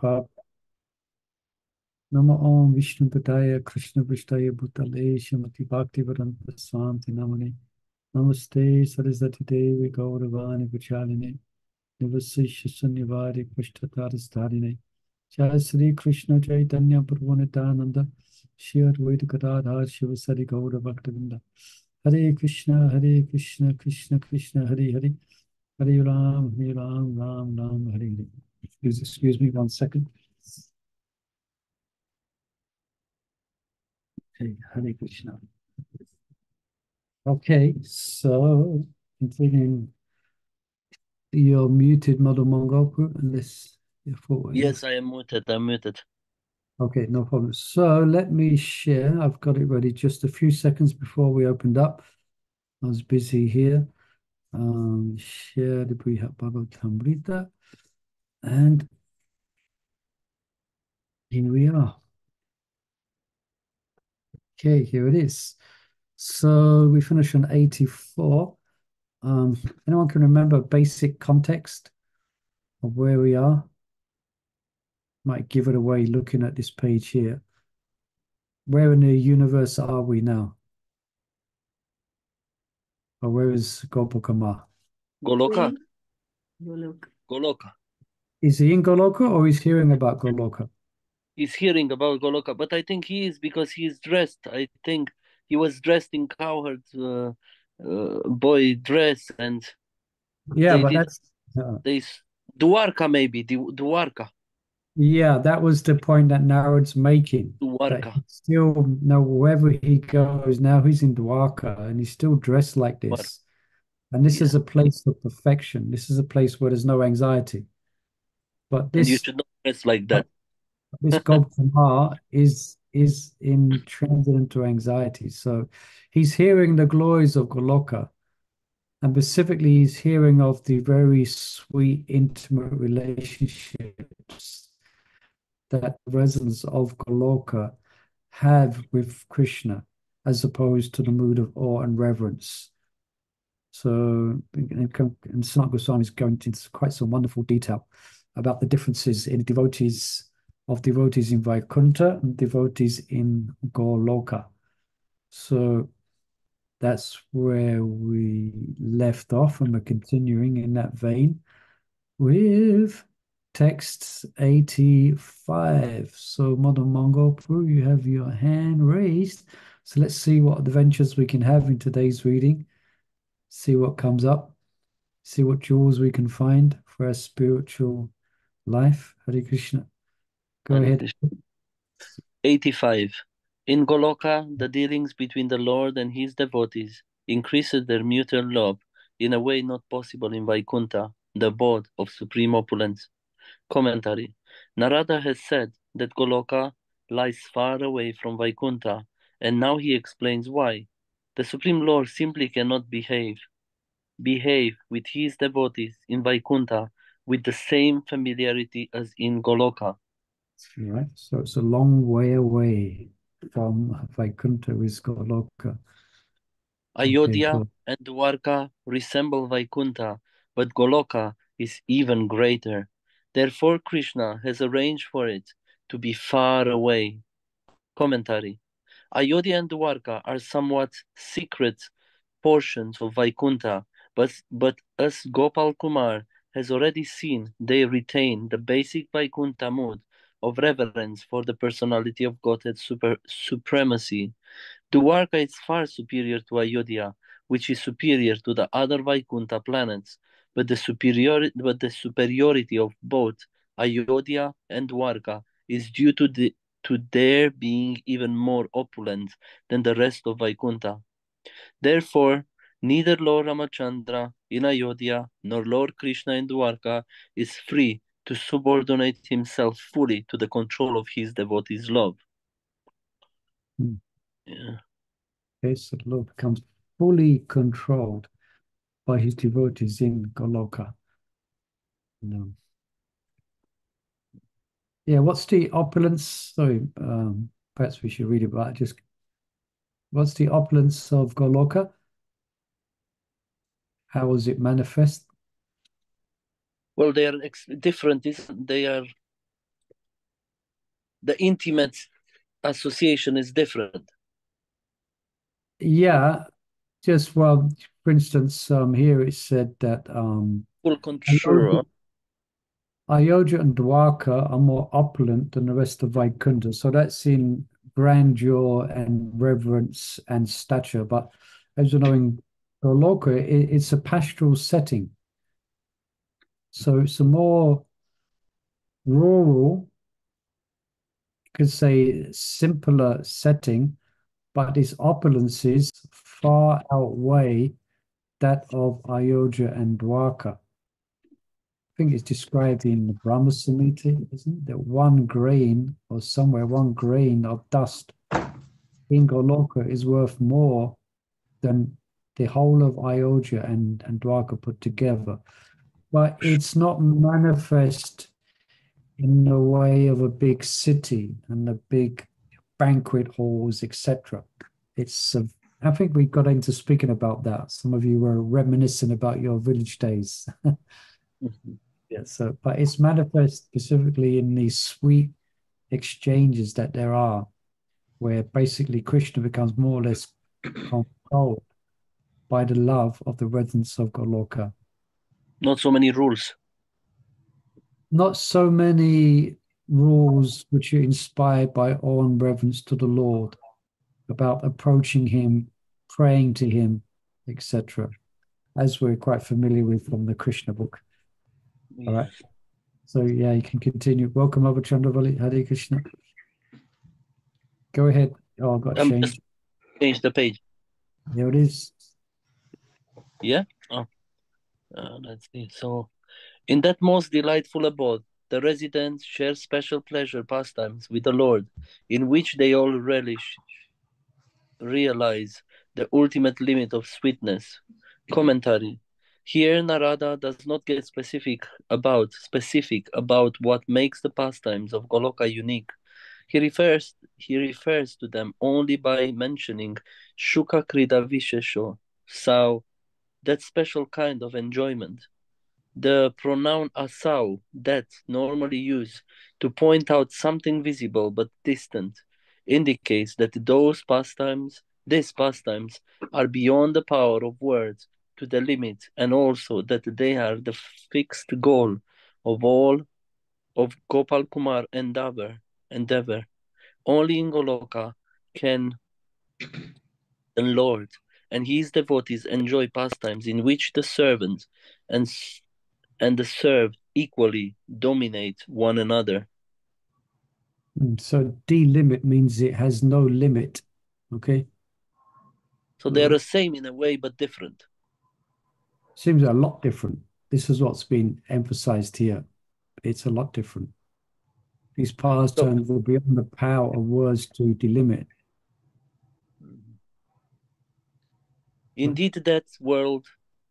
Prabhupada. Namo Om Vishnu Padaya Krishna Vishtaya Bhutale Shamati Bhaktivedanta Swanti Namane Namaste Saraswati Devi Gauravani Vichaline Nivasisha Sunnivari Krishnataras Jai Sri Krishna Chaitanya Prabhu Nityananda Shri Advaita Gadadhar Shivasari Gaura Bhaktavinda Hare Krishna Krishna Krishna Hare Hare Hare Ram Ram Ram Hare Hare. Excuse me 1 second. Hare Krishna. Okay, so continuing. You're muted, Mother Mongoku, unless you're forward. Yes, I am muted. I'm muted. Okay, no problem. So let me share. I've got it ready just a few seconds before we opened up. I was busy here. Share the Brhat Bhagavatamrta. And here we are. Okay, here it is. So we finished on 84. Anyone can remember basic context of where we are? Might give it away looking at this page here. Where in the universe are we now? Or where is Gopalkama? Goloka? Goloka. Goloka. Is he in Goloka or is hearing about Goloka? He's hearing about Goloka, but I think he is because he is dressed. I think he was dressed in cowherd boy dress, and Yeah, they but did that's Dwarka maybe Dwarka. yeah, that was the point that Narod's making. That Dwarka. he still know wherever he goes now, he's in Dwarka and he's still dressed like this. And this is a place of perfection. This is a place where there's no anxiety. But And you this should not dress like that. this Gopalkama is in transit into anxiety. So he's hearing the glories of Goloka. And specifically, he's hearing of the very sweet, intimate relationships that the residents of Goloka have with Krishna, as opposed to the mood of awe and reverence. So, and Sanat Goswami is going into quite some wonderful detail about the differences in devotees in Vaikuntha and devotees in Goloka. So that's where we left off, and we're continuing in that vein with text 85. So, Modern Mongol Pru, you have your hand raised. So let's see what adventures we can have in today's reading. See what comes up. See what jewels we can find for our spiritual life. Hare Krishna. Go Hare ahead. Krishna. 85. In Goloka, the dealings between the Lord and his devotees increased their mutual love in a way not possible in Vaikuntha, the abode of supreme opulence. Commentary. Narada has said that Goloka lies far away from Vaikuntha, and now he explains why. The Supreme Lord simply cannot behave with his devotees in Vaikuntha with the same familiarity as in Goloka. Right. So it's a long way away from Vaikuntha is Goloka. Ayodhya Okay, and Dwarka resemble Vaikuntha, but Goloka is even greater. Therefore, Krishna has arranged for it to be far away. Commentary. Ayodhya and Dwarka are somewhat secret portions of Vaikuntha, but as Gopal Kumar has already seen, they retain the basic Vaikuntha mood of reverence for the personality of Godhead supremacy. Dwarka is far superior to Ayodhya, which is superior to the other Vaikuntha planets, but the superiority of both Ayodhya and Dwarka is due to their being even more opulent than the rest of Vaikuntha. Therefore, neither Lord Ramachandra in Ayodhya nor Lord Krishna in Dwarka is free to subordinate himself fully to the control of his devotees' love. Yeah. Okay, so the Lord becomes fully controlled by his devotees in Goloka. No. Yeah, what's the opulence? Sorry, perhaps we should read about it. Just what's the opulence of Goloka? How was it manifest? Well, they are different. They are the intimate association is different. Yeah, just well, for instance, here it said that Full control. Ayodhya and Dwarka are more opulent than the rest of Vaikuntha. So that's in grandeur and reverence and stature. But as you know, in Goloka, it's a pastoral setting. So it's a more rural, you could say simpler setting, but its opulences far outweigh that of Ayodhya and Dwarka. I think it's described in the Brahma Samhita, isn't it? That one grain or somewhere, one grain of dust in Goloka is worth more than the whole of Ayodhya and Dwarka put together. But it's not manifest in the way of a big city and the big banquet halls, etc. It's, I think we got into speaking about that. Some of you were reminiscing about your village days. Mhm. Yeah, so, but it's manifest specifically in these sweet exchanges that there are, where basically Krishna becomes more or less controlled by the love of the residents of Goloka. Not so many rules. Not so many rules which are inspired by awe and reverence to the Lord, about approaching Him, praying to Him, etc., as we're quite familiar with from the Krishna book. All right. Yes. So, yeah, you can continue. Welcome, Abha Chandravali. Hare Krishna. Go ahead. Oh, I've got to I'm just change. change the page. Here it is. Yeah. Oh, let's see. So, in that most delightful abode, the residents share special pleasure pastimes with the Lord, in which they all relish, realize the ultimate limit of sweetness. Commentary. Here Narada does not get specific about what makes the pastimes of Goloka unique. He refers to them only by mentioning Shuka Krida Vishesho, so that special kind of enjoyment. The pronoun asau, that, normally used to point out something visible but distant, indicates that these pastimes, are beyond the power of words to the limit, and also that they are the fixed goal of all of Gopal Kumar endeavor. Only in Goloka can the Lord and his devotees enjoy pastimes in which the servant and and the served equally dominate one another. So delimit means it has no limit. Okay. So they're the same in a way, but different. Seems a lot different. This is what's been emphasized here. It's a lot different. These So, pastimes are beyond the power of words to delimit. indeed, that world,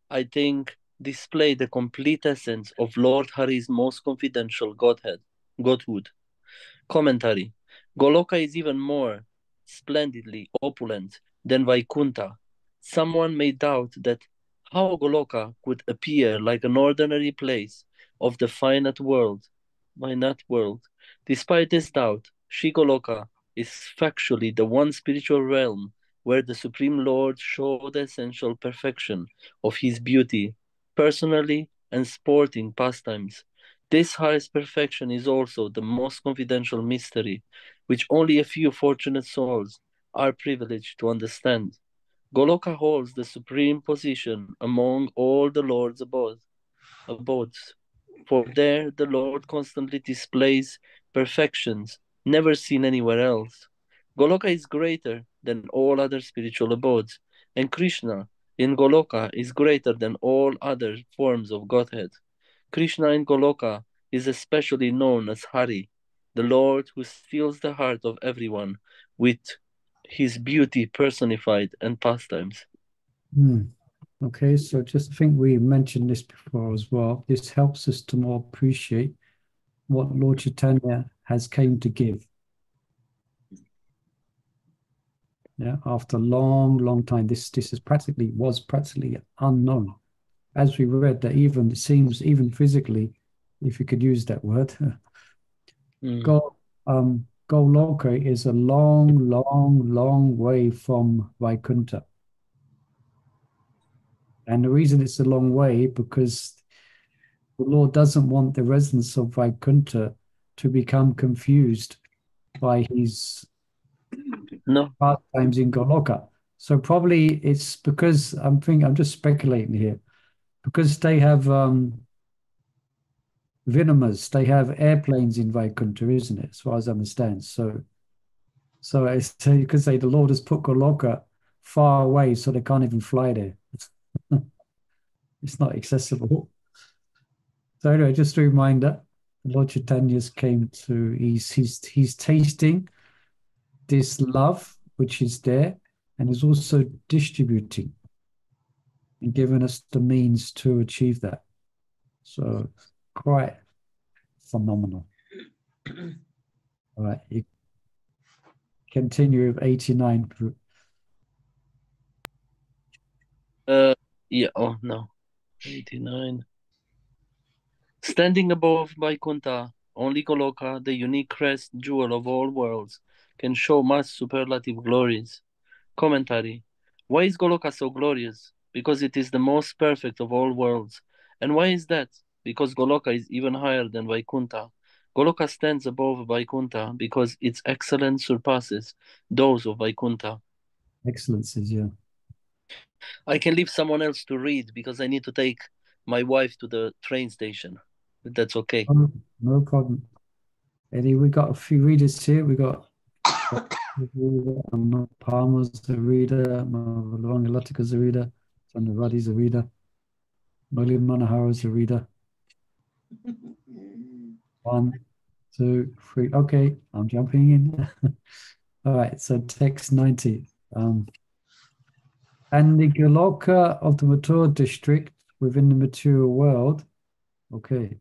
I think, display the complete essence of Lord Hari's most confidential godhood. Commentary. Goloka is even more splendidly opulent than Vaikuntha. Someone may doubt that how Goloka could appear like an ordinary place of the finite world. Despite this doubt, Sri Goloka is factually the one spiritual realm where the Supreme Lord showed the essential perfection of his beauty, personally and sporting pastimes. This highest perfection is also the most confidential mystery, which only a few fortunate souls are privileged to understand. Goloka holds the supreme position among all the Lord's abodes, for there the Lord constantly displays perfections never seen anywhere else. Goloka is greater than all other spiritual abodes, and Krishna in Goloka is greater than all other forms of Godhead. Krishna in Goloka is especially known as Hari, the Lord who steals the heart of everyone with his beauty personified and pastimes. Hmm. Okay, so just think we mentioned this before as well. This helps us to more appreciate what Lord Chaitanya has came to give. Yeah, after a long, long time, this was practically unknown. As we read that even it seems even physically, if you could use that word, Mm. God Goloka is a long, long, long way from Vaikuntha. And the reason it's a long way because the Lord doesn't want the residents of Vaikuntha to become confused by his No. pastimes in Goloka. So probably it's because I'm just speculating here, because they have Vinamas, they have airplanes in Vaikuntha, isn't it? As far as I understand. So you could say the Lord has put Goloka far away so they can't even fly there. It's not accessible. So anyway, just a reminder, Lord Chaitanya's came to he's tasting this love which is there and is also distributing and giving us the means to achieve that. So quite phenomenal. All right, you continue with 89. Yeah, oh no. 89. Standing above Vaikuntha, only Goloka, the unique crest jewel of all worlds, can show much superlative glories. Commentary. Why is Goloka so glorious? Because it is the most perfect of all worlds. And why is that? Because Goloka is even higher than Vaikuntha. Goloka stands above Vaikuntha because its excellence surpasses those of Vaikuntha. Excellencies, yeah. I can leave someone else to read because I need to take my wife to the train station. If that's okay. No problem. Eddie, we got a few readers here. We got Palmer's a reader, Latika a reader, Chandravadi's a reader, Murli Manohar's a reader. 1, 2, 3. Okay, I'm jumping in. All right, so text 90. And the Goloka of the Mathura district within the material world. Okay.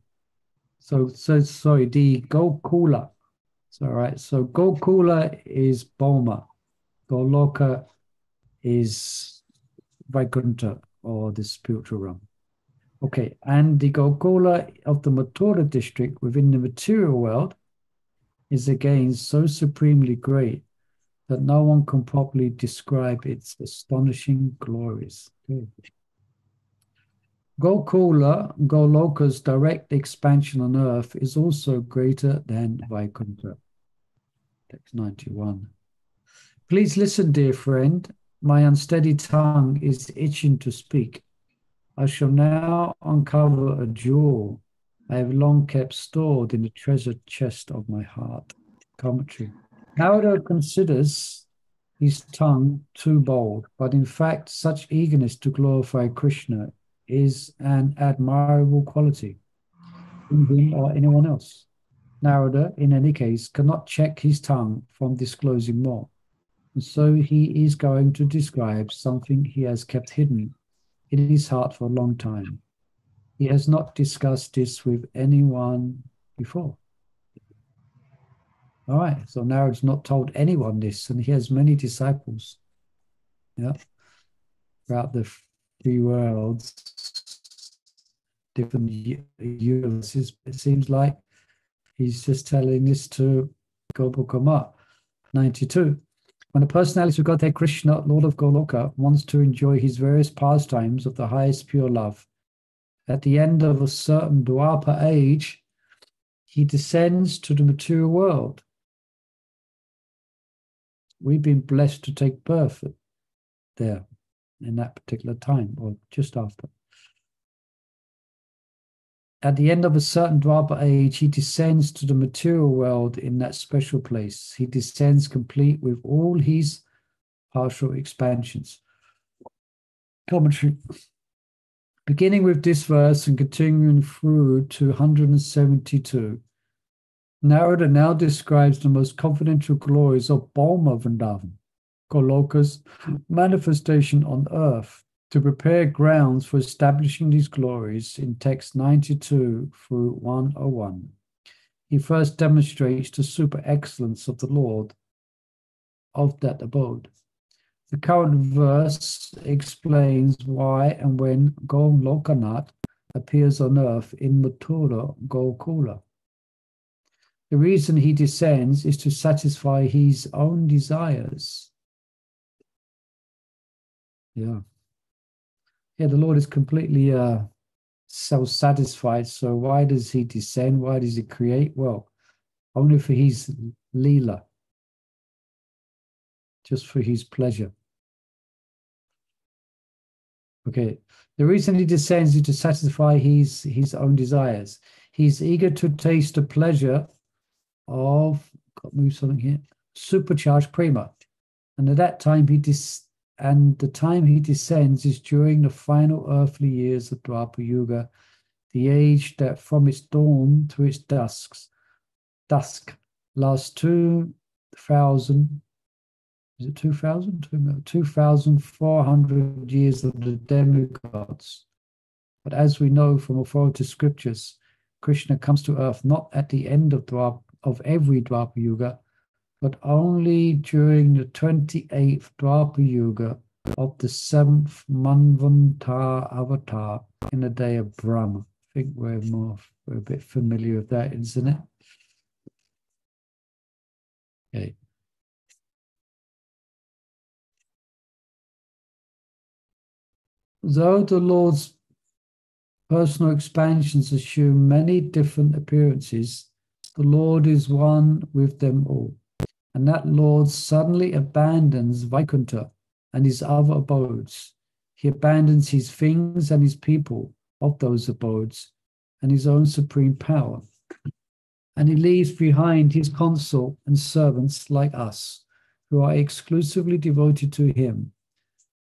So sorry, the Gokula. So all right, so Gokula is Boma. Goloka is Vaikuntha or the spiritual realm. Okay, and the Gokula of the Mathura district within the material world is again so supremely great that no one can properly describe its astonishing glories. Okay. Gokula, Goloka's direct expansion on earth is also greater than Vaikuntha. Text 91. Please listen, dear friend. My unsteady tongue is itching to speak. I shall now uncover a jewel I have long kept stored in the treasure chest of my heart. Commentary. Narada considers his tongue too bold, but in fact, such eagerness to glorify Krishna is an admirable quality in him or anyone else. Narada, in any case, cannot check his tongue from disclosing more. And so he is going to describe something he has kept hidden in his heart for a long time. He has not discussed this with anyone before. All right, so Narada's not told anyone this, and he has many disciples. Yeah, throughout the three worlds, different universes. It seems like he's just telling this to Gopal 92. When the personality of Godhead Krishna, Lord of Goloka, wants to enjoy his various pastimes of the highest pure love, at the end of a certain Dwapar age, he descends to the material world. We've been blessed to take birth there in that particular time, or just after. At the end of a certain Dwapar age, he descends to the material world in that special place. He descends complete with all his partial expansions. Commentary. Beginning with this verse and continuing through to 172, Narada now describes the most confidential glories of Bhoma Vrindavan, Goloka's manifestation on earth, to prepare grounds for establishing these glories in text 92 through 101. He first demonstrates the super excellence of the Lord of that abode. The current verse explains why and when Golokanath appears on earth in Mathura Gokula. The reason he descends is to satisfy his own desires. Yeah. Yeah, the Lord is completely self-satisfied. So why does he descend? Why does he create? Well, only for his Leela, just for his pleasure. Okay. The reason he descends is to satisfy his own desires. He's eager to taste the pleasure of, got to move something here, supercharged prema. And at that time the time he descends is during the final earthly years of Dwapara Yuga, the age that from its dawn to its dusk lasts 2,000, is it 2,000? 2,400 years of the demigods. But as we know from authoritative scriptures, Krishna comes to earth not at the end of every Dwapara Yuga, but only during the 28th Dwapara Yuga of the 7th Manvantara avatar in the day of Brahma. I think we're a bit familiar with that, isn't it? Okay. Though the Lord's personal expansions assume many different appearances, the Lord is one with them all. And that Lord suddenly abandons Vaikuntha and his other abodes. He abandons his things and his people of those abodes and his own supreme power. And he leaves behind his consort and servants like us, who are exclusively devoted to him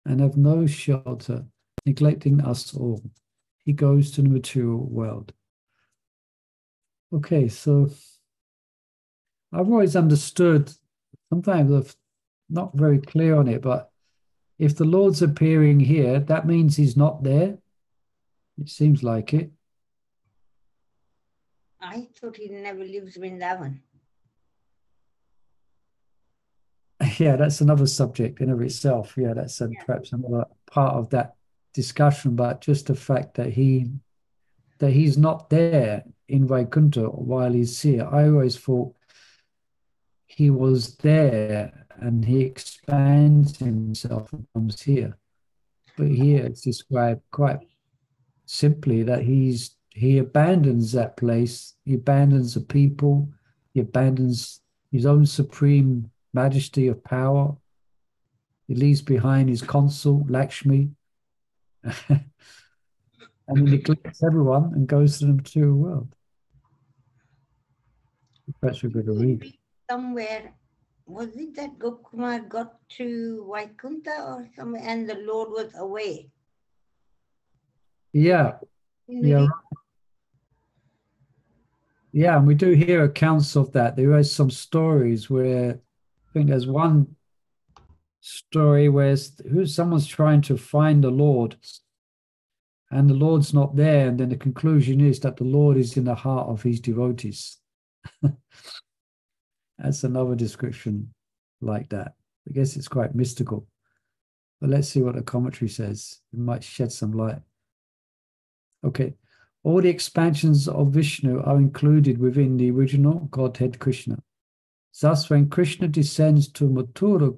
and have no shelter, neglecting us all. He goes to the material world. Okay, so I've always understood, sometimes I'm not very clear on it, but if the Lord's appearing here, that means he's not there. It seems like it. I thought he never lives in Vrindavan. Yeah, that's another subject in of itself. Yeah, that's perhaps another part of that discussion. But just the fact that he's not there in Vaikuntha while he's here. I always thought he was there and he expands himself and comes here. But here it's described quite simply that he abandons that place, he abandons the people, he abandons his own supreme majesty of power. He leaves behind his consort, Lakshmi, and he neglects everyone and goes to the material world. That's a good read. Somewhere, was it that Gokumar got to Vaikuntha or somewhere and the Lord was away? Yeah. Yeah. Yeah, and we do hear accounts of that. There are some stories where I think there's one story where someone's trying to find the Lord and the Lord's not there, and then the conclusion is that the Lord is in the heart of his devotees. That's another description like that. I guess it's quite mystical. But let's see what the commentary says. It might shed some light. Okay. All the expansions of Vishnu are included within the original Godhead Krishna. Thus, when Krishna descends to Mathura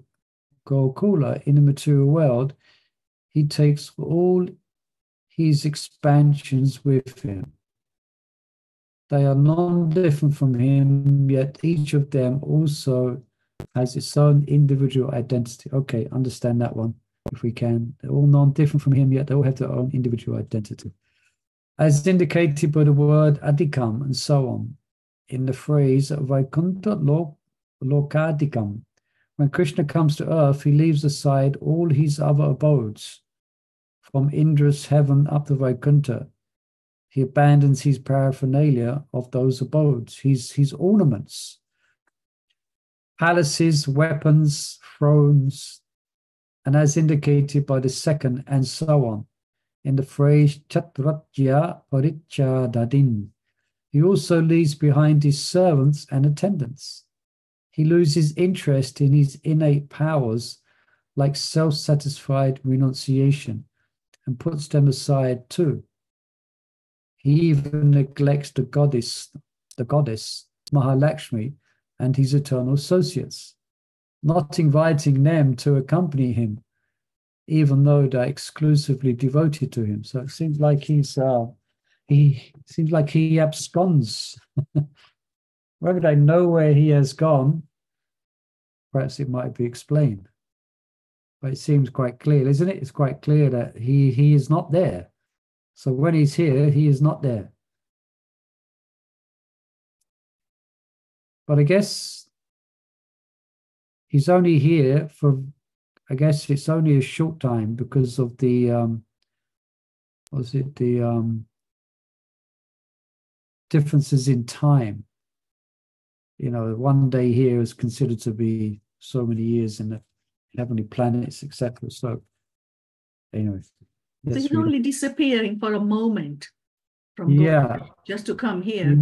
Gokula in the material world, he takes all his expansions with him. They are non-different from him, yet each of them also has its own individual identity. Okay, understand that one, if we can. They're all non-different from him, yet they all have their own individual identity. As indicated by the word adhikam and so on, in the phrase Vaikuntha Lokadikam. When Krishna comes to earth, he leaves aside all his other abodes, from Indra's heaven up to Vaikuntha. He abandons his paraphernalia of those abodes, his ornaments, palaces, weapons, thrones, and as indicated by the second, and so on, in the phrase Chatratya Parichadadin. He also leaves behind his servants and attendants. He loses interest in his innate powers, like self-satisfied renunciation, and puts them aside too. He even neglects the goddess, Mahalakshmi and his eternal associates, not inviting them to accompany him, even though they're exclusively devoted to him. So it seems like he seems like he absconds. Whether they know where he has gone, perhaps it might be explained. But it seems quite clear, isn't it? It's quite clear that he is not there. So when he's here, he is not there. But I guess he's only here for, I guess it's only a short time because of the, differences in time. You know, one day here is considered to be so many years in the heavenly planets, etc. So anyway. So he's only disappearing for a moment from just to come here.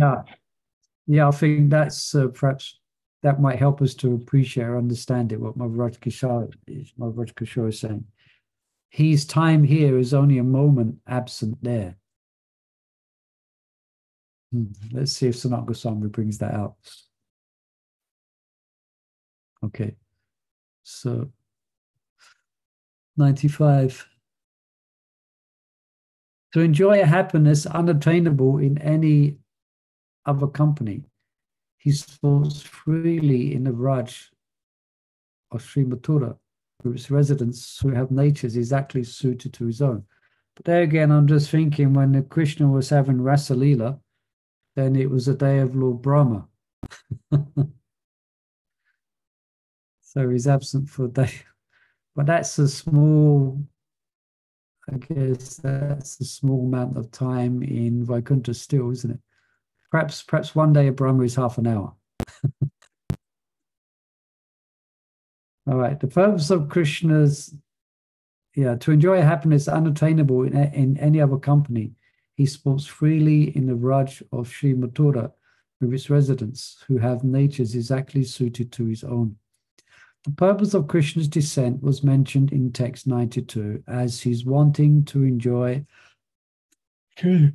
Yeah, I think that's perhaps that might help us to appreciate or understand it, what Maharaj Kishore is saying. His time here is only a moment absent there. Let's see if Sanat Goswami brings that out. Okay, so 95. To enjoy a happiness unattainable in any other company, he sports freely in the Raj of Sri Mathura, with its residents who have natures exactly suited to his own. But there again, I'm just thinking when Krishna was having Rasa Leela, then it was a day of Lord Brahma. So he's absent for a day. But that's a small, I guess that's a small amount of time in Vaikuntha still, isn't it? Perhaps one day of Brahma is half an hour. All right, the purpose of Krishna's, to enjoy happiness unattainable in any other company, he sports freely in the Raj of Sri Mathura with its residents, who have natures exactly suited to his own. The purpose of Krishna's descent was mentioned in text 92 as his wanting to enjoy his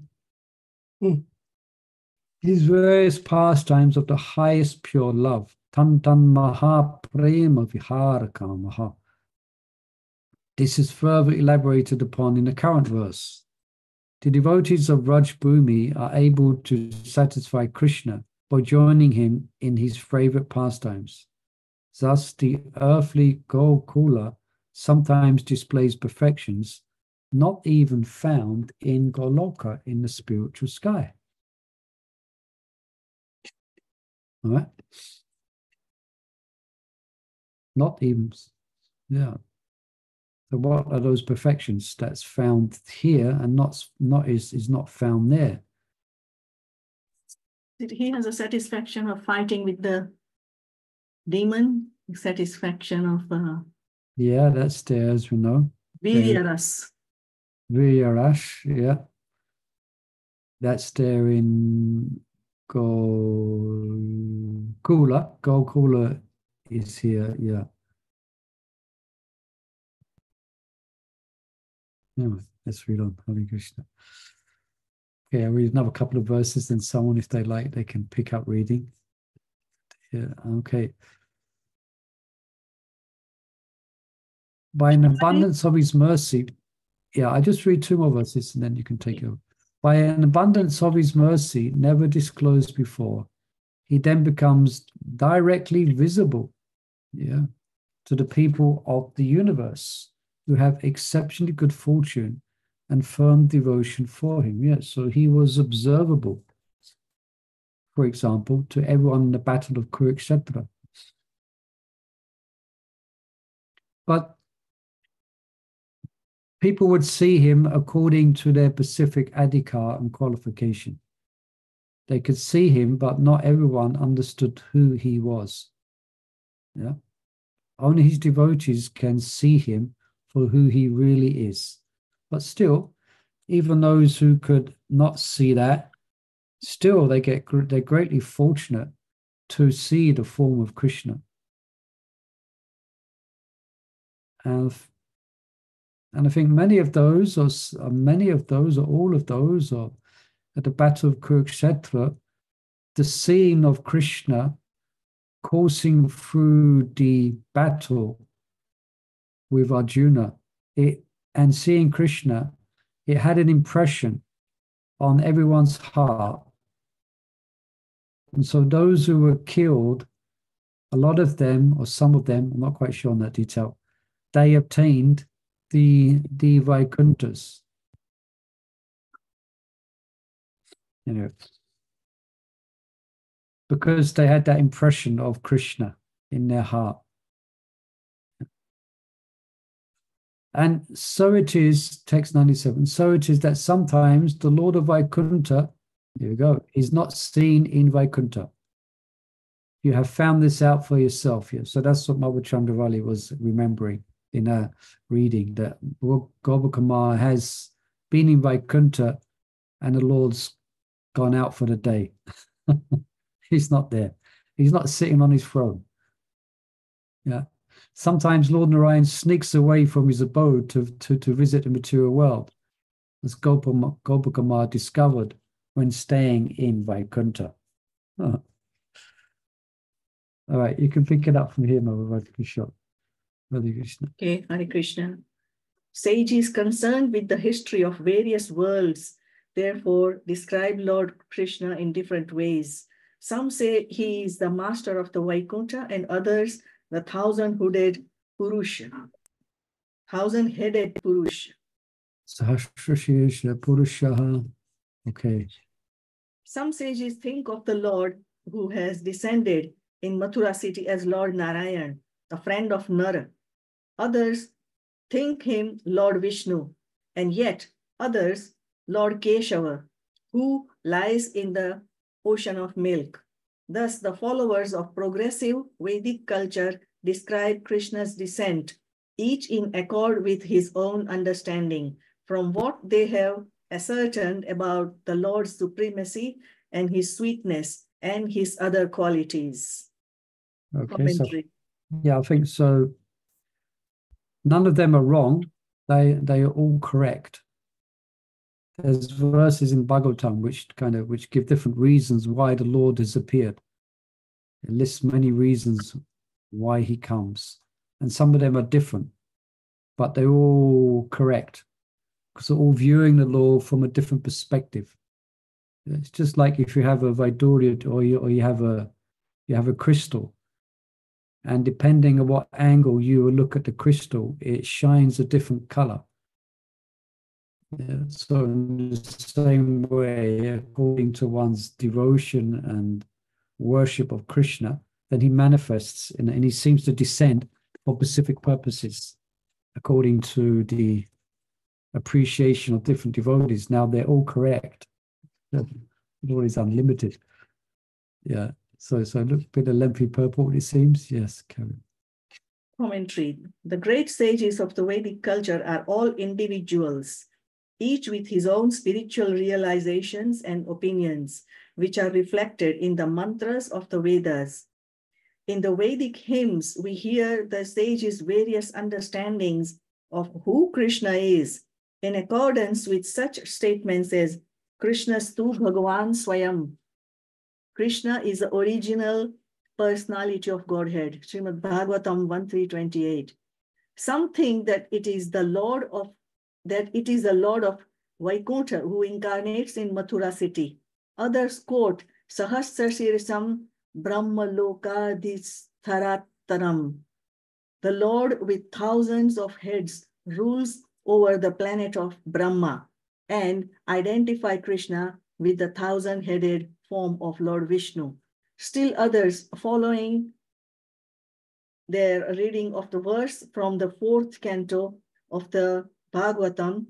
various pastimes of the highest pure love. Tan tan maha prema vihara kamaha. This is further elaborated upon in the current verse. The devotees of Raj Bhumi are able to satisfy Krishna by joining him in his favorite pastimes. Thus, the earthly Gokula sometimes displays perfections not even found in Goloka, in the spiritual sky. All right? Not even, So what are those perfections that's found here and is not found there? He has a satisfaction of fighting with the demon, satisfaction of that's there, as we know. Viryaras. Viryarash, yeah. That's there in Gokula. Gokula is here, Anyway, let's read on. Hare Krishna. Okay, I'll read another couple of verses, then someone, if they like, they can pick up reading. Yeah, okay. By an abundance of his mercy, I just read two more verses and then you can take it over. By an abundance of his mercy, never disclosed before, he then becomes directly visible, to the people of the universe who have exceptionally good fortune and firm devotion for him. So he was observable, for example, to everyone in the battle of Kurukshetra. But people would see him according to their specific adhikar and qualification. They could see him, but not everyone understood who he was. Only his devotees can see him for who he really is. But still, even those who could not see that, still they're greatly fortunate to see the form of Krishna. And I think many of those, or all of those, or at the Battle of Kurukshetra, the scene of Krishna coursing through the battle with Arjuna, and seeing Krishna, it had an impression on everyone's heart. And so those who were killed, a lot of them, or some of them, I'm not quite sure on that detail, they obtained the Vaikunthas. You know, because they had that impression of Krishna in their heart. And so it is, text 97, so it is that sometimes the Lord of Vaikuntha, here we go, is not seen in Vaikuntha. You have found this out for yourself here. So that's what Mother Chandravali was remembering in her reading, that Gopakumar has been in Vaikuntha and the Lord's gone out for the day. He's not there. He's not sitting on his throne. Yeah. Sometimes Lord Narayan sneaks away from his abode to visit the material world, as Gopakumar discovered when staying in Vaikuntha. Oh. All right, you can pick it up from here, Mother Krishna. Okay, Hare Krishna. Sage is concerned with the history of various worlds, therefore describe Lord Krishna in different ways. Some say he is the master of the Vaikuntha, and others the thousand-hooded Purusha. Thousand-headed Purusha. Sahasrashesha Purushaha. Okay. Some sages think of the Lord who has descended in Mathura city as Lord Narayan, a friend of Nara. Others think him Lord Vishnu, and yet others Lord Keshava, who lies in the ocean of milk. Thus, the followers of progressive Vedic culture describe Krishna's descent, each in accord with his own understanding, from what they have ascertained about the Lord's supremacy and his sweetness and his other qualities. Okay, so yeah, I think so. None of them are wrong. They are all correct. There's verses in Bhagavatam which give different reasons why the Lord has appeared. It lists many reasons why he comes, and some of them are different, but they're all correct because they're all viewing the Lord from a different perspective. It's just like if you have a Vaidurya or you have a crystal, and depending on what angle you look at the crystal, it shines a different color. Yeah, so in the same way, according to one's devotion and worship of Krishna, then he manifests and he seems to descend for specific purposes according to the appreciation of different devotees. Now they're all correct. The Lord is unlimited. Yeah. So look, a bit of lengthy purport, it seems. Yes, Karen. Commentary. The great sages of the Vedic culture are all individuals, each with his own spiritual realizations and opinions, which are reflected in the mantras of the Vedas. In the Vedic hymns, we hear the sages' various understandings of who Krishna is, in accordance with such statements as Krishnastu Bhagavan Swayam. Krishna is the original personality of Godhead, Srimad Bhagavatam 1.3.28. Some think that it is the Lord of Vaikuntha who incarnates in Mathura city. Others quote Sahasrasirsam Brahmalokadhistharattanam. The Lord with thousands of heads rules over the planet of Brahma, and identify Krishna with the thousand-headed form of Lord Vishnu. Still others, following their reading of the verse from the 4th canto of the Bhagavatam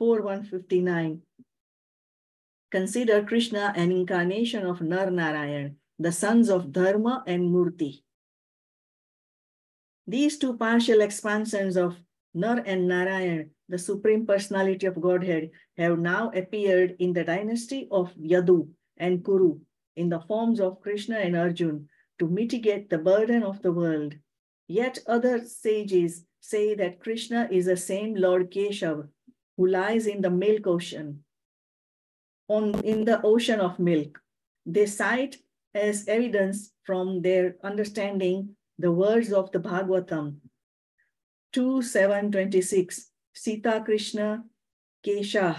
4.159, consider Krishna an incarnation of Nar Narayan, the sons of Dharma and Murti. These two partial expansions of Nar and Narayan, the Supreme Personality of Godhead, have now appeared in the dynasty of Yadu and Kuru in the forms of Krishna and Arjun to mitigate the burden of the world. Yet other sages say that Krishna is the same Lord Keshava who lies in the milk ocean, in the ocean of milk. They cite as evidence from their understanding the words of the Bhagavatam 2:7-26, Sita Krishna Kesha,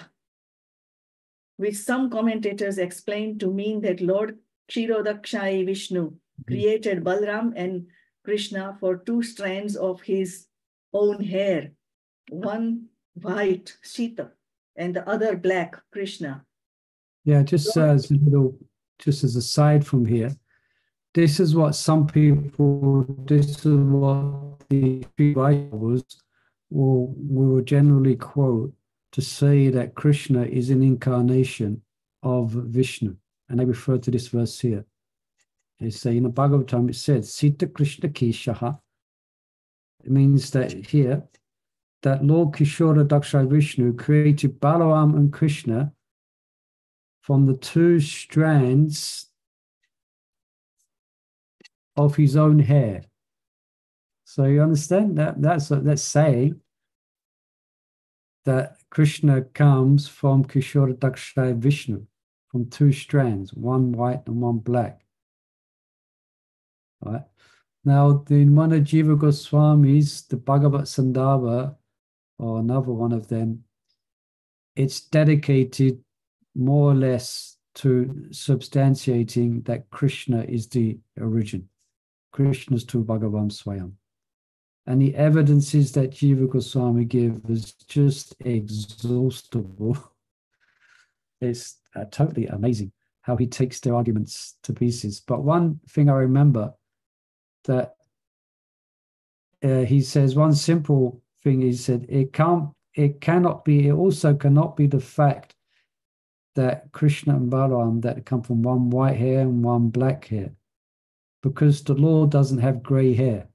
which some commentators explain to mean that Lord Kshirodakshayi Vishnu created Balram and Krishna for two strands of his own hair, one white, Sita, and the other black, Krishna. Yeah, just as a little, just as a side from here, this is what the Bibles will generally quote to say that Krishna is an incarnation of Vishnu. And they refer to this verse here. They say in the Bhagavatam, it says, Sita Krishna Keshaha. It means that here, that Lord Kishora Dakshai Vishnu created Balaram and Krishna from the two strands of his own hair. So you understand that that's saying that Krishna comes from Kishora Dakshai Vishnu, from two strands, one white and one black. Right? Now, the Mana Jiva Goswamis, the Bhagavat Sandhava, or another one of them, it's dedicated more or less to substantiating that Krishna is the origin. Krishna's to Bhagavan Swayam. And the evidences that Jiva Goswami give is just exhaustible. It's totally amazing how he takes their arguments to pieces. But one thing I remember that he says, one simple thing, he said, it also cannot be the fact that Krishna and Balaram that come from one white hair and one black hair, because the Lord doesn't have gray hair.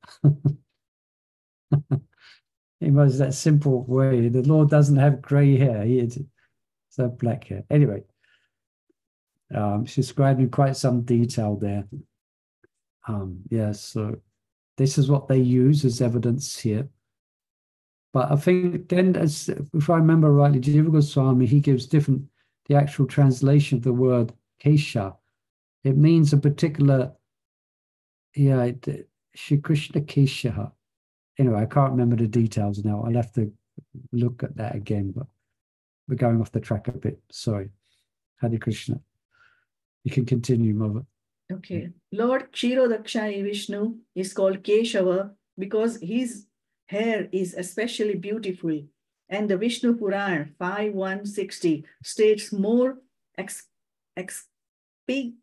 In that simple way, the Lord doesn't have gray hair. He has black hair. Anyway, it's described in quite some detail there. Yeah, so this is what they use as evidence here. But I think then, if I remember rightly, Jiva Goswami, he gives the actual translation of the word Kesha. It means a particular, Shri Krishna Kesha. Anyway, I can't remember the details now. I'll have to look at that again, but we're going off the track a bit. Sorry. Hare Krishna. You can continue, Mother. Okay. Lord Kshirodakshayi Vishnu is called Keshava because his hair is especially beautiful. And the Vishnu Purana 5.160 states more explicitly.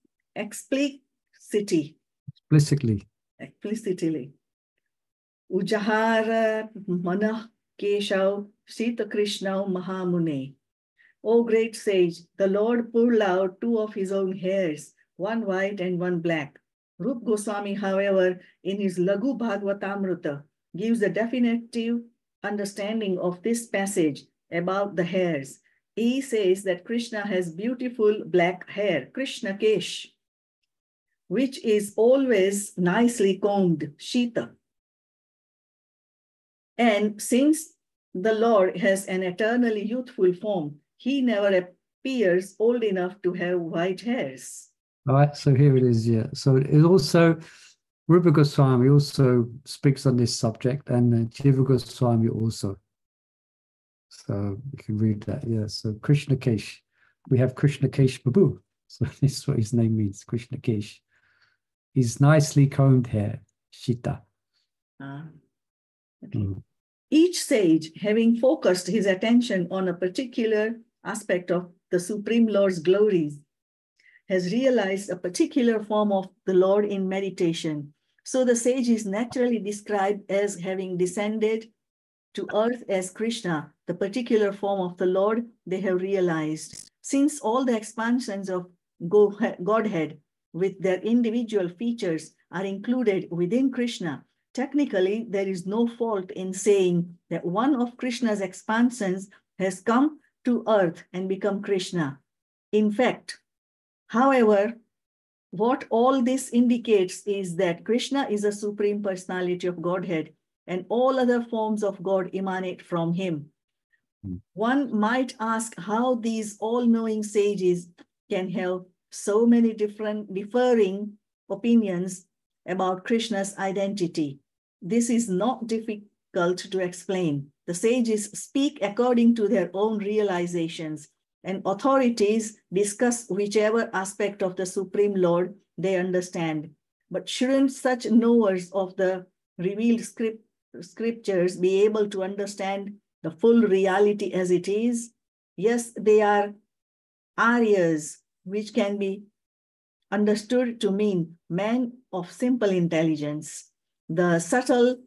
Ujahara Manah Keshav Sita Krishna Mahamune. O great sage, the Lord pulled out two of his own hairs, one white and one black. Rup Goswami, however, in his Lagu Bhagavatamrta, gives a definitive understanding of this passage about the hairs. He says that Krishna has beautiful black hair, Krishna Kesh, which is always nicely combed, Shita. And since the Lord has an eternally youthful form, he never appears old enough to have white hairs. All right, so here it is, yeah. So it also, Rupa Goswami also speaks on this subject, and Jiva Goswami also. So you can read that, yeah. So Krishna Kesh. We have Krishna Kesh Babu. So this is what his name means, Krishna Kesh. His nicely combed hair, Shita. Okay. Each sage, having focused his attention on a particular aspect of the Supreme Lord's glories, has realized a particular form of the Lord in meditation. So the sage is naturally described as having descended to earth as Krishna, the particular form of the Lord they have realized. Since all the expansions of Godhead with their individual features are included within Krishna, technically, there is no fault in saying that one of Krishna's expansions has come to earth and become Krishna. In fact, however, what all this indicates is that Krishna is a supreme personality of Godhead and all other forms of God emanate from him. One might ask how these all-knowing sages can have so many differing opinions about Krishna's identity. This is not difficult to explain. The sages speak according to their own realizations, and authorities discuss whichever aspect of the Supreme Lord they understand. But shouldn't such knowers of the revealed scriptures be able to understand the full reality as it is? Yes, they are Aryas, which can be understood to mean man of simple intelligence. The subtle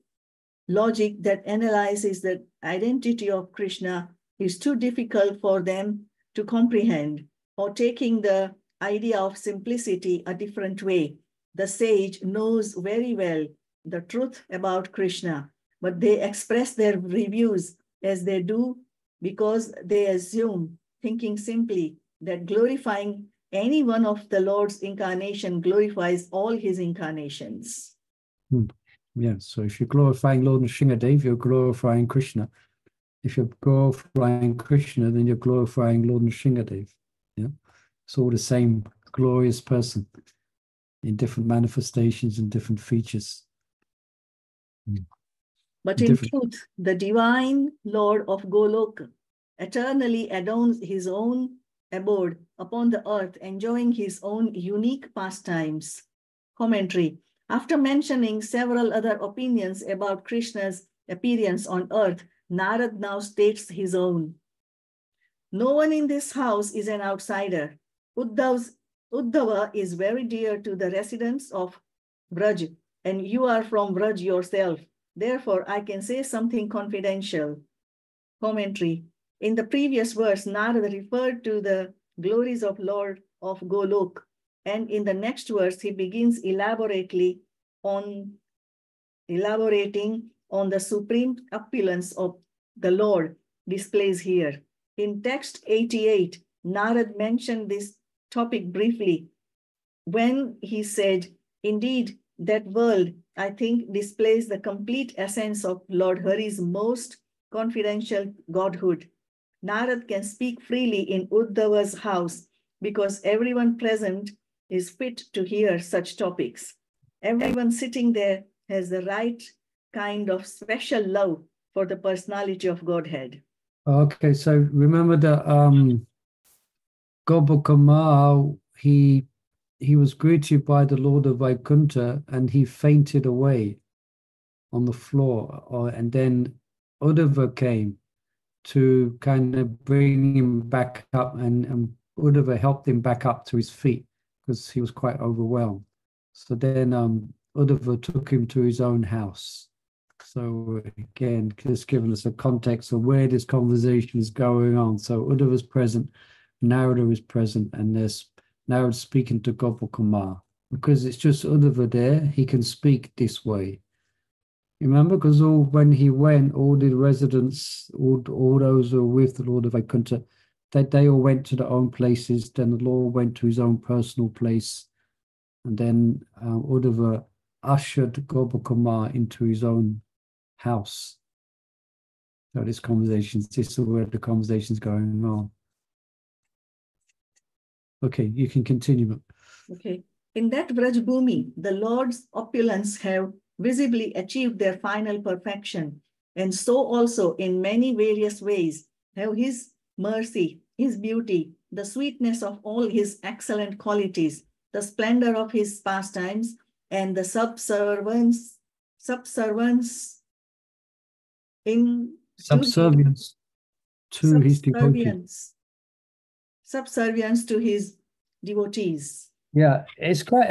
logic that analyzes the identity of Krishna is too difficult for them to comprehend, or taking the idea of simplicity a different way. The sage knows very well the truth about Krishna, but they express their reviews as they do because they assume, thinking simply, that glorifying any one of the Lord's incarnation glorifies all his incarnations. Yeah, so if you're glorifying Lord Nrsimhadev, you're glorifying Krishna. If you're glorifying Krishna, then you're glorifying Lord Nrsimhadev. Yeah, it's all the same glorious person in different manifestations and different features. But in truth, the divine Lord of Goloka eternally adorns his own abode upon the earth, enjoying his own unique pastimes. Commentary. After mentioning several other opinions about Krishna's appearance on earth, Narad now states his own. No one in this house is an outsider. Uddhava is very dear to the residents of Braj, and you are from Braj yourself. Therefore, I can say something confidential. Commentary. In the previous verse, Narada referred to the glories of Lord of Golok, and in the next verse, he begins elaborating on the supreme opulence of the Lord displays here. In text 88, Narad mentioned this topic briefly when he said, indeed, that world, I think, displays the complete essence of Lord Hari's most confidential godhood. Narad can speak freely in Uddhava's house because everyone present is fit to hear such topics. Everyone sitting there has the right kind of special love for the personality of Godhead. Okay, so remember that Gobakama, he was greeted by the Lord of Vaikuntha and he fainted away on the floor. And then Uddhava came to kind of bring him back up, and Uddhava helped him back up to his feet because he was quite overwhelmed. So then Uddhava took him to his own house. So again, just giving us a context of where this conversation is going on. So Uddhava is present, Narada is present, and there's Narada speaking to Gopal. Because it's just Uddhava there, he can speak this way. Remember, because when he went, all the residents, all those who were with the Lord of Vaikuntha, they all went to their own places. Then the Lord went to his own personal place. And then Uddhava ushered Gopal into his own house. So this is where the conversation's going on. Okay, you can continue. Okay. In that Vrajbhumi, the Lord's opulence have visibly achieved their final perfection, and so also in many various ways have his mercy, his beauty, the sweetness of all his excellent qualities, the splendor of his pastimes, and the subservience to his devotees. Subservience to his devotees. Yeah, it's quite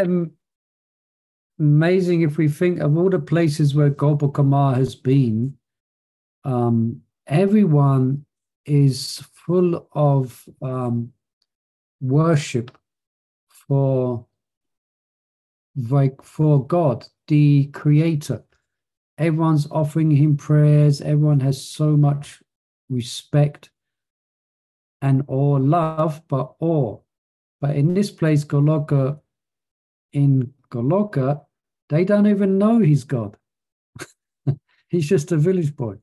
amazing if we think of all the places where Gopal has been. Everyone is full of worship for God, the Creator. Everyone's offering him prayers. Everyone has so much respect and awe, love, but awe. But in this place, Goloka, they don't even know he's God. He's just a village boy.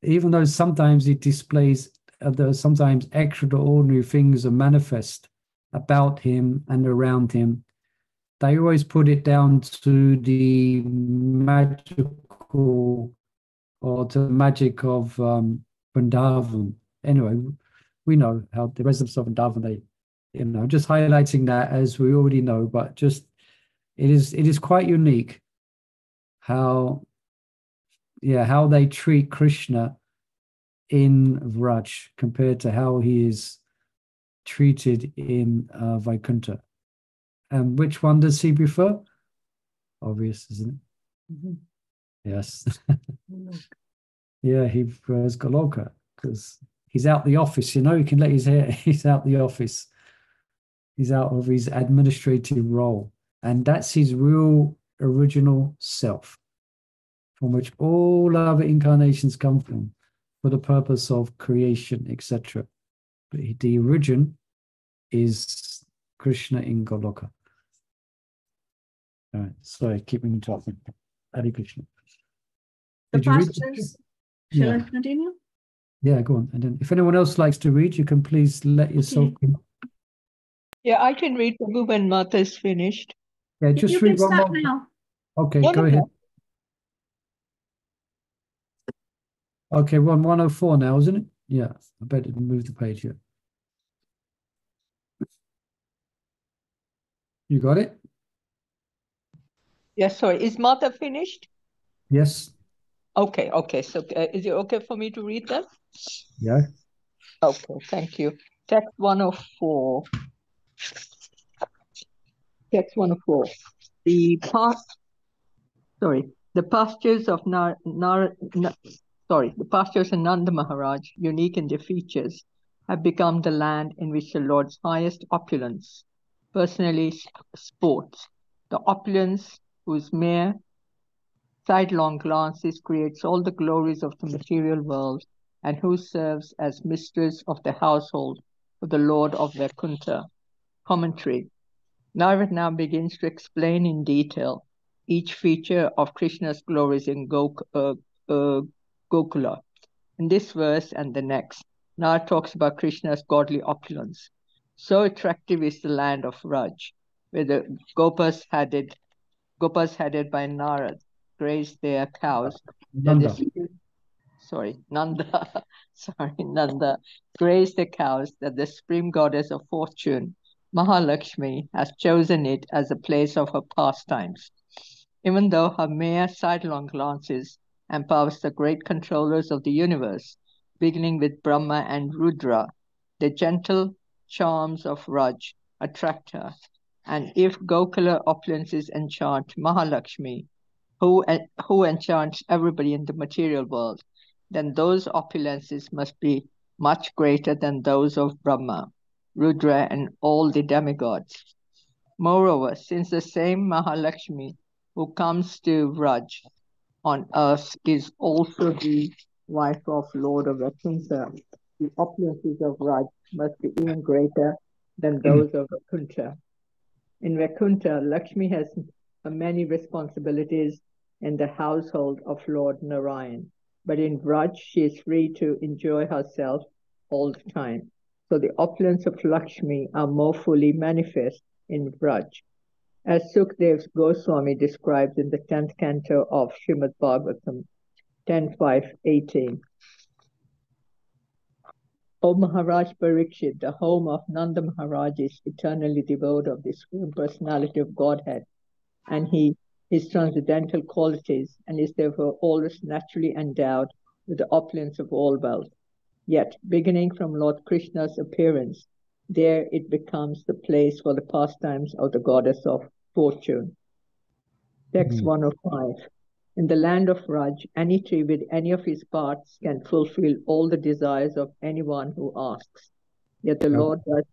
Even though sometimes he displays, sometimes extraordinary things are manifest about him and around him, they always put it down to the magical or to the magic of Vrindavan. Anyway, we know how the residents of Vrindavan, they, just highlighting that as we already know, but just it is quite unique how how they treat Krishna in Vraj compared to how he is treated in Vaikuntha. And which one does he prefer? Obvious, isn't it? Mhm. Yes. Mhm. Yeah, he prefers Goloka because he's out the office, he can let his hair, he's out the office. He's out of his administrative role. And that's his real original self, from which all other incarnations come from for the purpose of creation, etc. But the origin is Krishna in Goloka. All right, sorry, keep me talking. Hare Krishna. The Did you read? pastures, shall Yeah. I continue? Yeah, go on. And then if anyone else likes to read, you can please let yourself. Okay. Yeah, I can read Prabhu when Martha is finished. Yeah, You just can read one start more. now. Okay, No, go no, ahead. no. Okay, we're on 104 now, isn't it? Yeah, I better move the page here. You got it? Yes, sorry. Is Martha finished? Yes. Okay, okay. So is it okay for me to read them? Yeah. Okay, thank you. Text 104. Text 104. The pastures of the pastures of Nanda Maharaj, unique in their features, have become the land in which the Lord's highest opulence personally sports. The opulence whose mere sidelong glances creates all the glories of the material world, and who serves as mistress of the household of the Lord of Vaikuntha. Commentary. Narad now begins to explain in detail each feature of Krishna's glories in Gokula. In this verse and the next, Narad talks about Krishna's godly opulence. So attractive is the land of Raj, where the Gopas headed by Narad graze their cows. Nanda. Nanda, Nanda, graze the cows that the supreme goddess of fortune, Mahalakshmi, has chosen it as a place of her pastimes. Even though her mere sidelong glances empowers the great controllers of the universe, beginning with Brahma and Rudra, the gentle charms of Raj attract her. And if Gokula opulences enchant Mahalakshmi, who enchants everybody in the material world, then those opulences must be much greater than those of Brahma, Rudra, and all the demigods. Moreover, since the same Mahalakshmi who comes to Raj on earth is also the wife of Lord of Vaikuntha, the opulences of Raj must be even greater than those of Vaikuntha. In Vaikuntha, Lakshmi has many responsibilities in the household of Lord Narayan, but in Vraj, she is free to enjoy herself all the time. So the opulence of Lakshmi are more fully manifest in Vraj, as Sukdev Goswami describes in the 10th canto of Srimad Bhagavatam 10.5.18. O Maharaj Parikshit, the home of Nanda Maharaj is eternally devoid of the Supreme Personality of Godhead, and his transcendental qualities, and is therefore always naturally endowed with the opulence of all wealth. Yet, beginning from Lord Krishna's appearance, there it becomes the place for the pastimes of the goddess of fortune. Text 105. In the land of Raj, any tree with any of his parts can fulfill all the desires of anyone who asks. Yet the Lord does,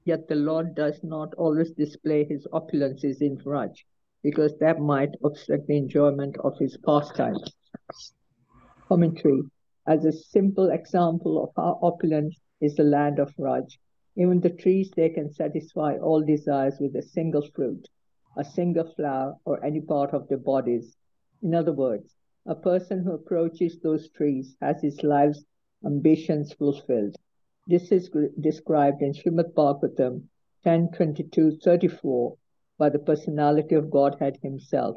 Yet the Lord does not always display his opulences in Raj, because that might obstruct the enjoyment of his pastimes. Commentary. As a simple example of how opulent is the land of Raj, even the trees there can satisfy all desires with a single fruit, a single flower, or any part of their bodies. In other words, A person who approaches those trees has his life's ambitions fulfilled. This is described in Srimad Bhagavatam 10:22-34 by the personality of Godhead himself.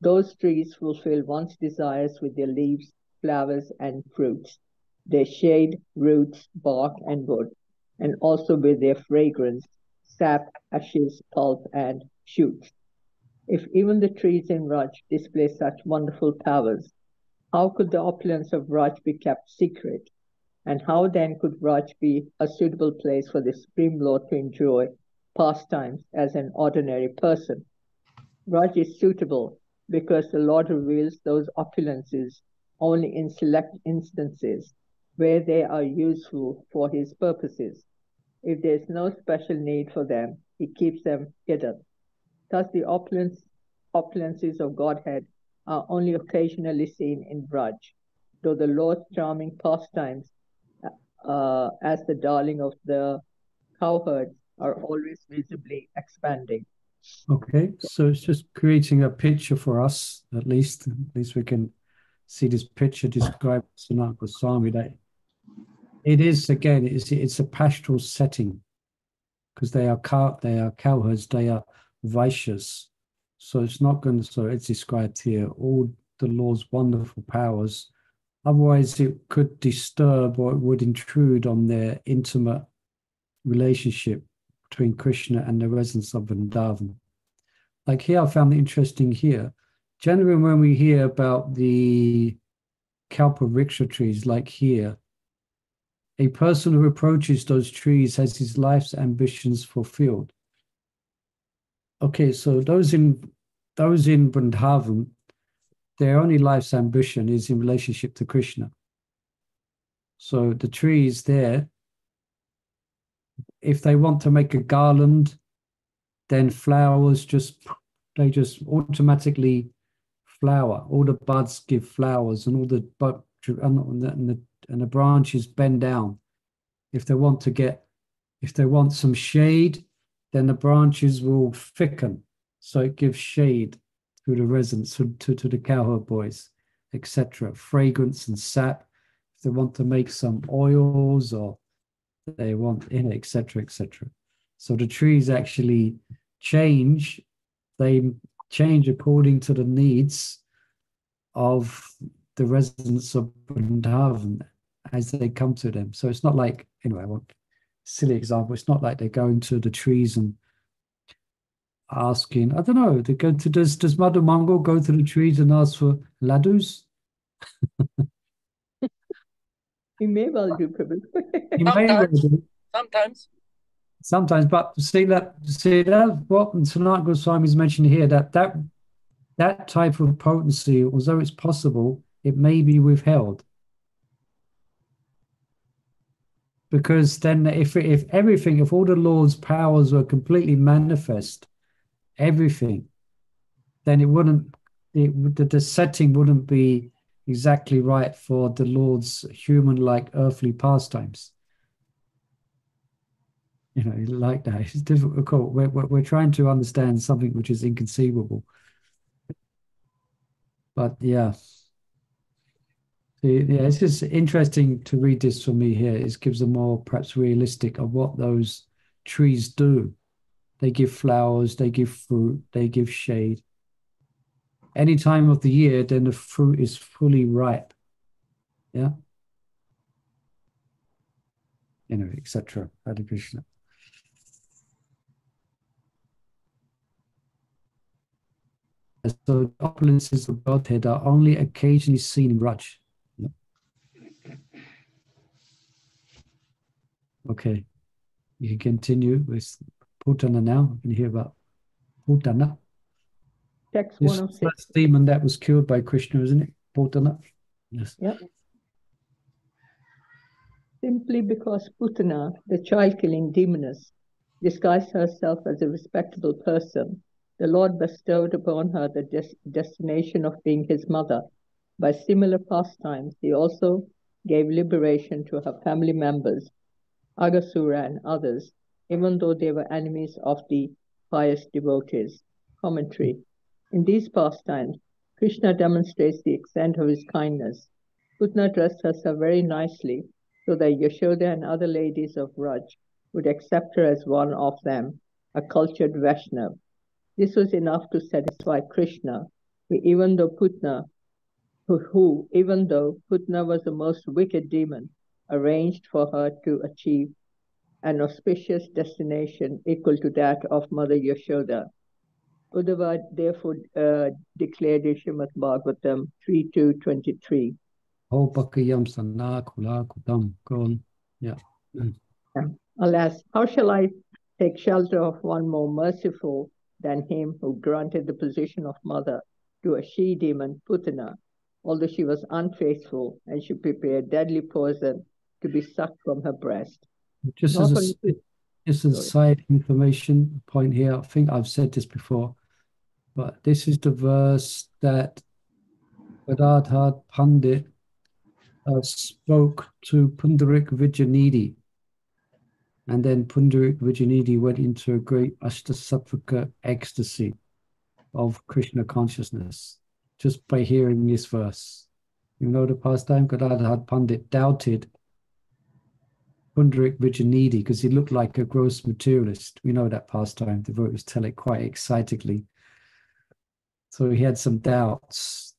Those trees fulfill one's desires with their leaves, flowers, and fruits, their shade, roots, bark, and wood, and also with their fragrance, sap, ashes, pulp, and shoots. If even the trees in Raj display such wonderful powers, how could the opulence of Raj be kept secret? And how then could Raj be a suitable place for the Supreme Lord to enjoy pastimes as an ordinary person? Raj is suitable because the Lord reveals those opulences only in select instances where they are useful for his purposes. If there is no special need for them, he keeps them hidden. Thus, the opulences of Godhead are only occasionally seen in Braj, though the Lord's charming pastimes as the darling of the cowherds are always visibly expanding. Okay, so it's just creating a picture for us, at least. At least we can see this picture described Sanat Goswami. That it is again, it's a pastoral setting because they are cowherds, they are Vaishyas. So it's not going to. So it's described here all the Lord's wonderful powers. Otherwise, it could disturb or it would intrude on their intimate relationship between Krishna and the residents of Vrindavan. Like here, I found it interesting here. Generally, when we hear about the Kalpavriksha trees, like here, a person who approaches those trees has his life's ambitions fulfilled. Okay, so those in Vrindavan, their only life's ambition is in relationship to Krishna. So the trees there, if they want to make a garland, then flowers they just automatically flower. All the buds give flowers, and all the and the branches bend down. If they want some shade, then the branches will thicken, so it gives shade to the residents, to the cowherd boys, etc. Fragrance and sap. If they want to make some oils, or they want etc., etc. So the trees actually change. They change according to the needs of the residents of Vrindavan as they come to them. So it's not like, anyway, I want silly example. It's not like they're going to the trees and asking, I don't know, they go to, does Madhu Mangal go to the trees and ask for ladus? He may well do, Prabhu. He may well do. Sometimes. But see that what Sanat Goswami is mentioning here, that type of potency, although it's possible, it may be withheld. Because then if all the Lord's powers were completely manifest, everything, then the setting wouldn't be exactly right for the Lord's human-like earthly pastimes. Like that. It's difficult. We're trying to understand something which is inconceivable. But yeah. Yeah, it's just interesting to read this for me here. It gives a more perhaps realistic of what those trees do. They give flowers, they give fruit, they give shade. Any time of the year, then the fruit is fully ripe. Yeah. Etc. Hare Krishna. So the opulences of Godhead are only occasionally seen in Raj. Yeah. Okay. You can continue with Putana now. You can hear about Putana. Text This 106. first demon that was killed by Krishna, isn't it? Putana. Yes. Yep. Simply because Putana, the child-killing demoness, disguised herself as a respectable person, the Lord bestowed upon her the destination of being his mother. By similar pastimes, he also gave liberation to her family members, Agasura and others, even though they were enemies of the pious devotees. Commentary. In these pastimes, Krishna demonstrates the extent of his kindness. Putna dressed herself very nicely so that Yashoda and other ladies of Raj would accept her as one of them, a cultured Vaishnav. This was enough to satisfy Krishna, even though Putna was the most wicked demon, arranged for her to achieve an auspicious destination equal to that of Mother Yashoda. Uddhava therefore declared in Srimad Bhagavatam 3:23. Oh, Bakayam Sana Kula Kudam. Go on. Yeah. Alas, how shall I take shelter of one more merciful than him who granted the position of mother to a she-demon, Putana, although she was unfaithful and she prepared deadly poison to be sucked from her breast. Just as a side information point here, I think I've said this before, but this is the verse that Gadadhar Pandit spoke to Pundarik Vijayanidhi. And then Pundarik Vijayanidhi went into a great Ashtasatvika ecstasy of Krishna consciousness just by hearing this verse. You know the pastime, Gadadhar Pandit doubted Pundarik Vijayanidhi because he looked like a gross materialist. We know that pastime. The devotees tell it quite excitedly. So he had some doubts.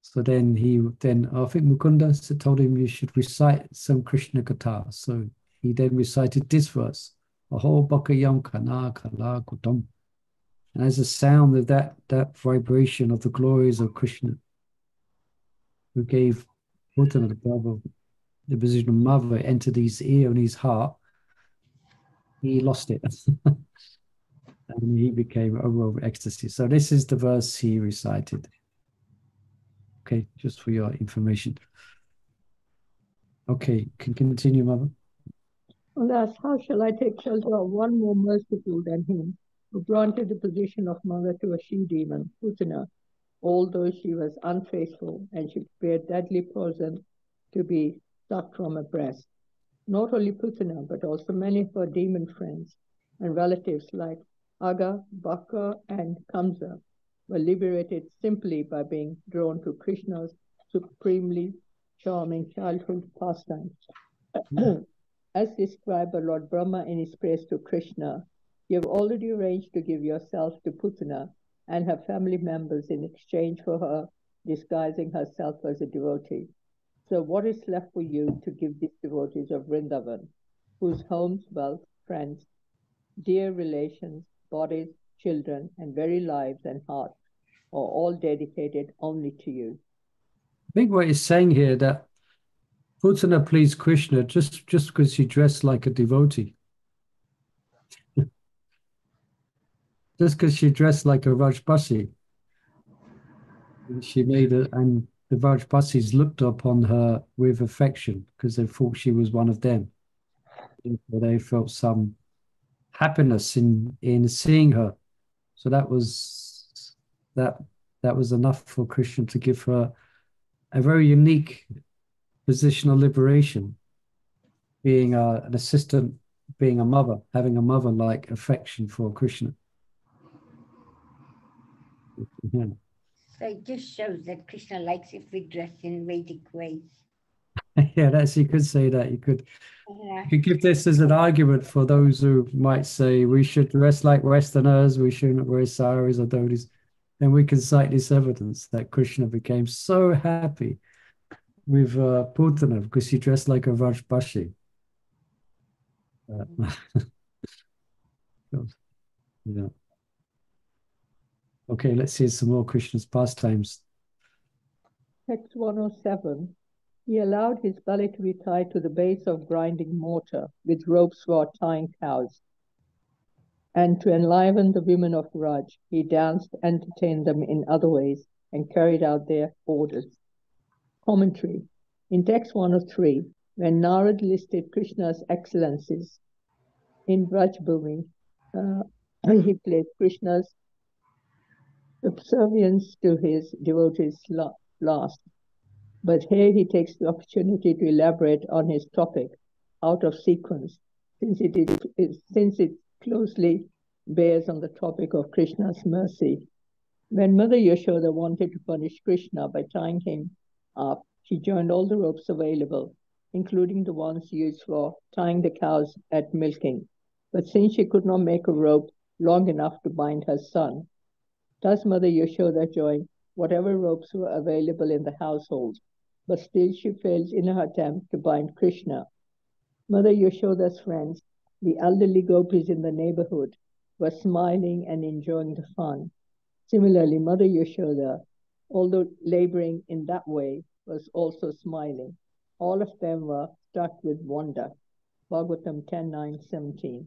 So then I think Mukunda told him you should recite some Krishna Katha. So he then recited this verse, Aho Bakayam Kana Kala Kutam. And as a sound of that vibration of the glories of Krishna, who gave Putana, the brother, the position of mother, entered his ear and his heart, he lost it. And he became over ecstasy. So this is the verse he recited. Okay, just for your information. Okay, can continue, Mother. Alas, how shall I take shelter of one more merciful than him, who granted the position of mother to a she-demon, Putana, although she was unfaithful and she prepared deadly poison to be sucked from her breast. Not only Putana, but also many of her demon friends and relatives like Aga, Baka, and Kamsa were liberated simply by being drawn to Krishna's supremely charming childhood pastimes. As described by Lord Brahma in his praise to Krishna, you have already arranged to give yourself to Putana and her family members in exchange for her disguising herself as a devotee. So what is left for you to give these devotees of Vrindavan, whose homes, wealth, friends, dear relations, bodies, children, and very lives and hearts are all dedicated only to you? I think what he's saying here that Putana pleased Krishna just because she dressed like a devotee. Just because she dressed like a Rajbasi. She made it, and the Rajbasis looked upon her with affection because they thought she was one of them. They felt some happiness in seeing her. So that was enough for Krishna to give her a very unique position of liberation, being an assistant, being a mother, having a mother-like affection for Krishna. Yeah. So it just shows that Krishna likes if we dress in Vedic ways. Yeah, you could say that. You could give this as an argument for those who might say we should dress like Westerners, we shouldn't wear saris or dhotis. Then we can cite this evidence that Krishna became so happy with Putana because she dressed like a Rajbashi. Yeah. Okay, let's see some more Krishna's pastimes. Text 107. He allowed his belly to be tied to the base of grinding mortar with ropes for tying cows. And to enliven the women of Raj, he danced, entertained them in other ways, and carried out their orders. Commentary. In text 103, when Narad listed Krishna's excellencies in Brajbhumi, he placed Krishna's subservience to his devotees last. But here he takes the opportunity to elaborate on his topic out of sequence, since it closely bears on the topic of Krishna's mercy. When Mother Yashoda wanted to punish Krishna by tying him up, she joined all the ropes available, including the ones used for tying the cows at milking. But since she could not make a rope long enough to bind her son, thus Mother Yashoda joined whatever ropes were available in the household, but still she failed in her attempt to bind Krishna. Mother Yashoda's friends, the elderly gopis in the neighborhood, were smiling and enjoying the fun. Similarly, Mother Yashoda, although laboring in that way, was also smiling. All of them were struck with wonder. Bhagavatam 10:9-17.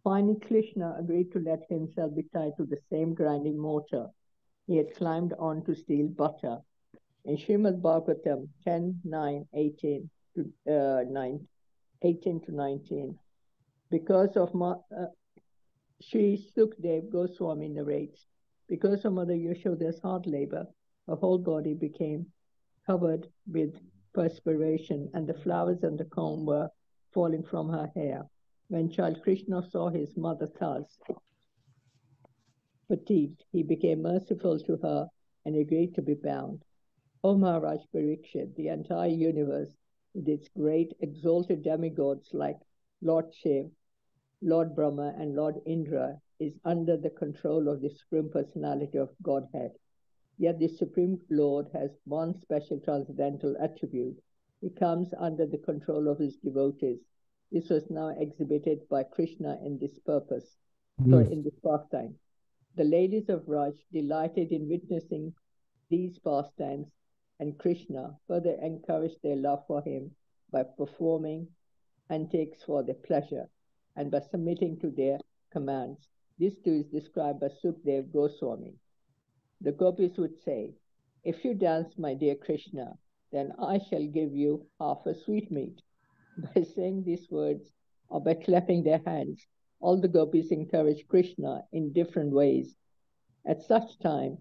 Finally, Krishna agreed to let himself be tied to the same grinding mortar he had climbed on to steal butter. In Srimad Bhagavatam 10:9-18 to 19, because of Sri Sukdev Goswami narrates, because of Mother Yashoda's hard labor, her whole body became covered with perspiration, and the flowers and the comb were falling from her hair. When child Krishna saw his mother thus fatigued, he became merciful to her and agreed to be bound. O Maharaj Parikshit, the entire universe, with its great exalted demigods like Lord Shiva, Lord Brahma, and Lord Indra, is under the control of the Supreme Personality of Godhead. Yet the Supreme Lord has one special transcendental attribute. He comes under the control of his devotees. This was now exhibited by Krishna in this purpose, in this pastime. The ladies of Raj delighted in witnessing these pastimes, and Krishna further encouraged their love for him by performing antics for their pleasure and by submitting to their commands. This too is described by Sukdev Goswami. The gopis would say, "If you dance, my dear Krishna, then I shall give you half a sweetmeat." By saying these words or by clapping their hands, all the gopis encourage Krishna in different ways. At such times,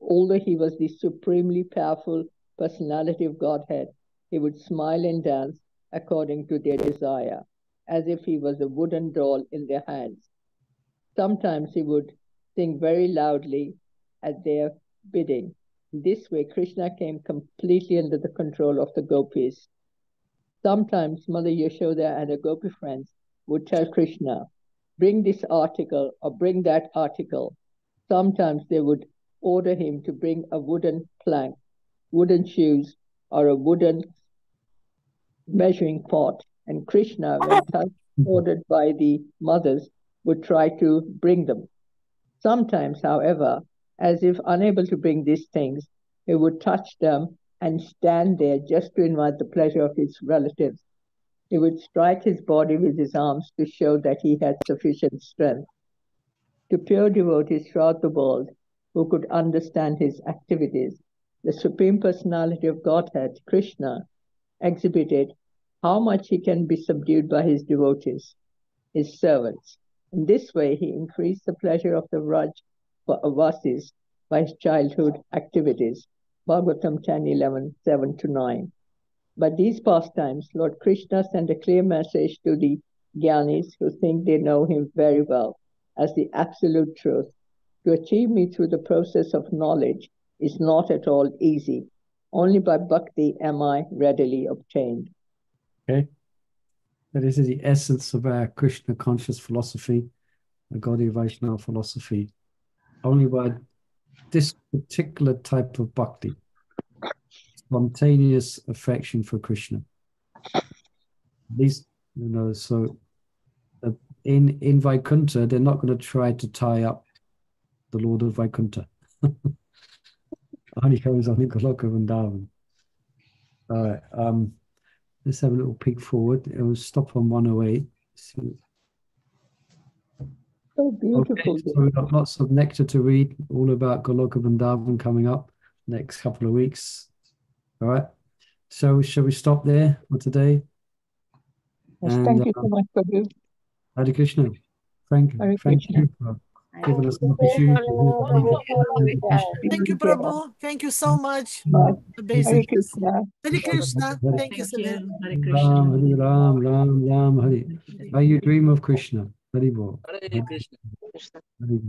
although he was the supremely powerful personality of Godhead, he would smile and dance according to their desire, as if he was a wooden doll in their hands. Sometimes he would sing very loudly at their bidding. In this way, Krishna came completely under the control of the gopis. Sometimes Mother Yashoda and her gopi friends would tell Krishna, "Bring this article or bring that article." Sometimes they would order him to bring a wooden plank, wooden shoes, or a wooden measuring pot. And Krishna, when ordered by the mothers, would try to bring them. Sometimes, however, as if unable to bring these things, he would touch them and stand there just to invite the pleasure of his relatives. He would strike his body with his arms to show that he had sufficient strength. To pure devotees throughout the world who could understand his activities, the Supreme Personality of Godhead, Krishna, exhibited how much he can be subdued by his devotees, his servants. In this way, he increased the pleasure of the Raj for Avasis by his childhood activities. Bhagavatam 10:11, 7-9. By these pastimes, Lord Krishna sent a clear message to the Gyanis who think they know him very well as the absolute truth. To achieve me through the process of knowledge is not at all easy. Only by bhakti am I readily obtained. Okay. That is the essence of our Krishna conscious philosophy, the Gaudiya Vaishnava philosophy. Only by this particular type of bhakti, spontaneous affection for Krishna. At least, so in Vaikuntha, they're not going to try to tie up the Lord of Vaikuntha. Only goes on in Goloka Vrindavan. All right. Let's have a little peek forward. It will stop on 108. So beautiful. Okay, so we've got lots of nectar to read, all about Goloka Vrindavan coming up next couple of weeks. All right. So shall we stop there for today? Yes, thank you so much, Prabhu. Hare Krishna. Thank you for giving us an opportunity. Thank you, Prabhu. Thank you so much. Hare Krishna. Hare Krishna. Thank you, Sunil. Hare Krishna. Ram, Ram, Ram, Hare. May you dream of Krishna. Hare Bol. Hare Krishna. Hare